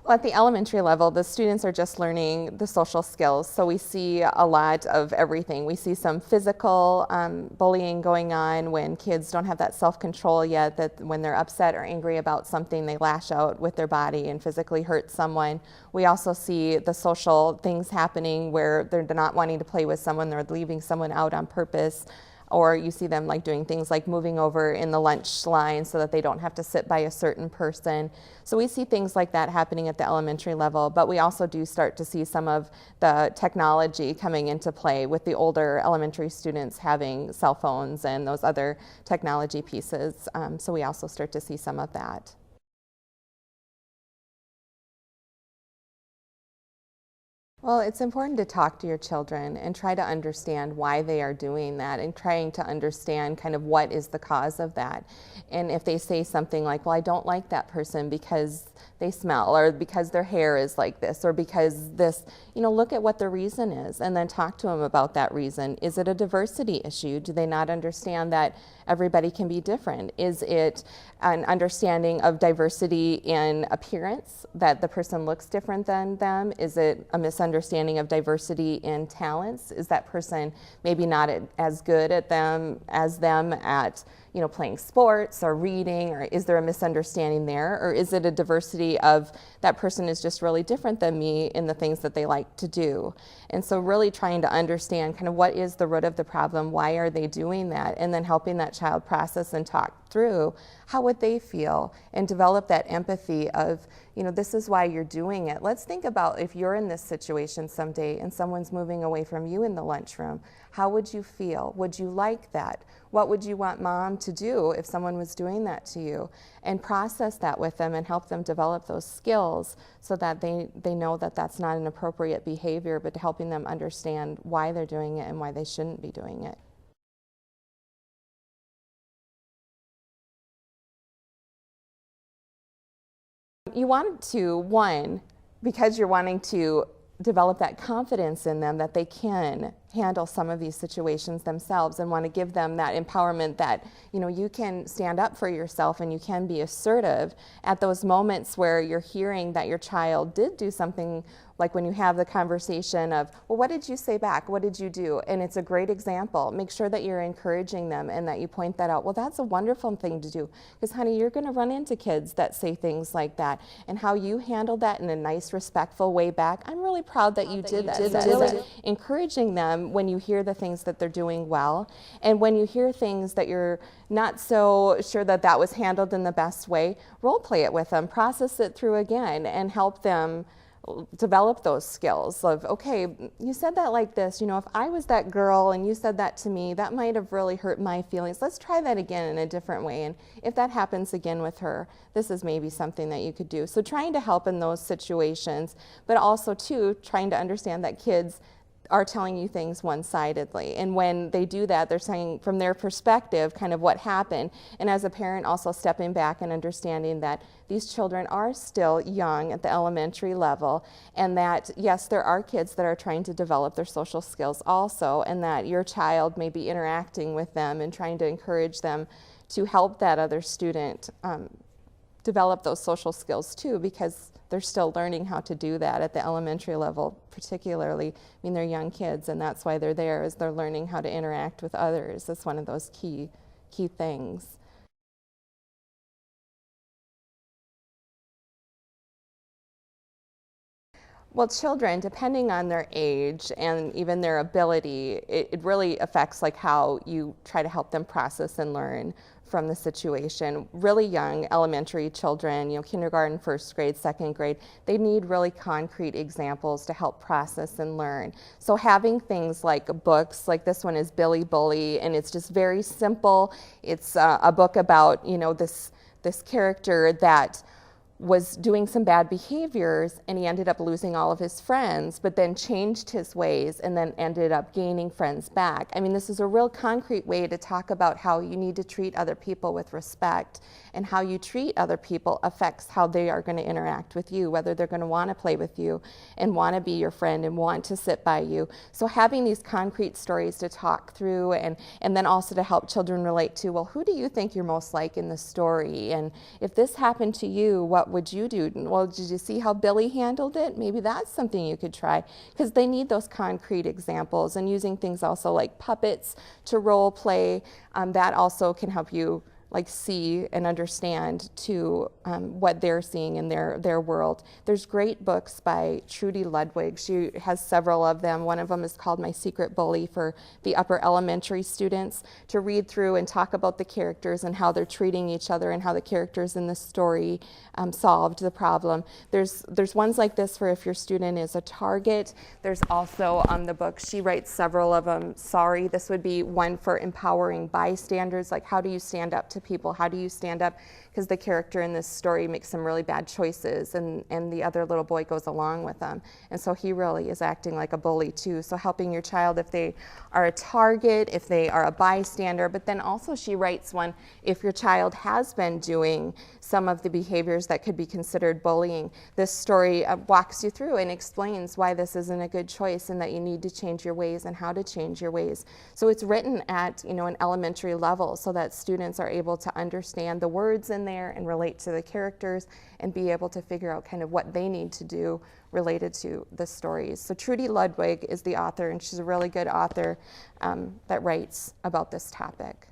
Well, at the elementary level, the students are just learning the social skills. So we see a lot of everything. We see some physical bullying going on when kids don't have that self-control yet, that when they're upset or angry about something, they lash out with their body and physically hurt someone. We also see the social things happening where they're not wanting to play with someone, they're leaving someone out on purpose. Or you see them like doing things like moving over in the lunch line so that they don't have to sit by a certain person. So we see things like that happening at the elementary level, but we also do start to see some of the technology coming into play with the older elementary students having cell phones and those other technology pieces. So we also start to see some of that. Well, it's important to talk to your children and try to understand why they are doing that and trying to understand kind of what is the cause of that. And if they say something like, well, I don't like that person because they smell, or because their hair is like this, or because this, look at what the reason is and then talk to them about that reason. Is it a diversity issue? Do they not understand that everybody can be different? Is it an understanding of diversity in appearance, that the person looks different than them? Is it a misunderstanding of diversity in talents? Is that person maybe not as good at them as them at playing sports or reading, or is there a misunderstanding there? Or is it a diversity of that person is just really different than me in the things that they like to do? And so really trying to understand kind of what is the root of the problem, why are they doing that, and then helping that child process and talk through how would they feel and develop that empathy of, this is why you're doing it. Let's think about if you're in this situation someday and someone's moving away from you in the lunchroom, how would you feel? Would you like that? What would you want mom to do if someone was doing that to you? And process that with them and help them develop those skills so that they know that that's not an appropriate behavior, but helping them understand why they're doing it and why they shouldn't be doing it. You want to, one, because you're wanting to develop that confidence in them that they can handle some of these situations themselves, and want to give them that empowerment that you can stand up for yourself and you can be assertive at those moments where you're hearing that your child did do something, like when you have the conversation of, well, what did you say back? What did you do? And it's a great example. Make sure that you're encouraging them and that you point that out. Well, that's a wonderful thing to do, because honey, you're going to run into kids that say things like that, and how you handled that in a nice, respectful way back. I'm really proud that you did that. Really encouraging them when you hear the things that they're doing well, and when you hear things that you're not so sure that that was handled in the best way, role play it with them, process it through again, and help them develop those skills of, okay, you said that like this, if I was that girl and you said that to me, that might have really hurt my feelings. Let's try that again in a different way. And if that happens again with her, this is maybe something that you could do. So trying to help in those situations, but also too, trying to understand that kids are telling you things one-sidedly. And when they do that, they're saying from their perspective kind of what happened. And as a parent, also stepping back and understanding that these children are still young at the elementary level, and that yes, there are kids that are trying to develop their social skills also, and that your child may be interacting with them and trying to encourage them to help that other student develop those social skills too, because they're still learning how to do that at the elementary level, particularly. I mean, they're young kids, and that's why they're there, is they're learning how to interact with others. That's one of those key things. Well, children, depending on their age and even their ability, it really affects like how you try to help them process and learn from the situation. Really young elementary children, kindergarten, first grade, second grade, they need really concrete examples to help process and learn. So having things like books, like this one is Billy Bully, and it's just very simple. It's a book about, this character that was doing some bad behaviors, and he ended up losing all of his friends, but then changed his ways and then ended up gaining friends back. I mean, this is a real concrete way to talk about how you need to treat other people with respect, and how you treat other people affects how they are going to interact with you, whether they're going to want to play with you and want to be your friend and want to sit by you. So having these concrete stories to talk through, and then also to help children relate to, well, who do you think you're most like in the story? And if this happened to you, what what would you do? Well, did you see how Billy handled it? Maybe that's something you could try, because they need those concrete examples, and using things also like puppets to role play, that also can help you like see and understand to what they're seeing in their world. There's great books by Trudy Ludwig. She has several of them. One of them is called My Secret Bully, for the upper elementary students to read through and talk about the characters and how they're treating each other and how the characters in the story solved the problem. There's ones like this for if your student is a target. There's also the book, she writes several of them. Sorry, this would be one for empowering bystanders, like how do you stand up to people? How do you stand up? Because the character in this story makes some really bad choices, and the other little boy goes along with them. And so he really is acting like a bully too. So helping your child if they are a target, if they are a bystander, but then also she writes one if your child has been doing some of the behaviors that could be considered bullying. This story walks you through and explains why this isn't a good choice and that you need to change your ways and how to change your ways. So it's written at an elementary level so that students are able to understand the words in there and relate to the characters and be able to figure out kind of what they need to do related to the stories. So Trudy Ludwig is the author, and she's a really good author that writes about this topic.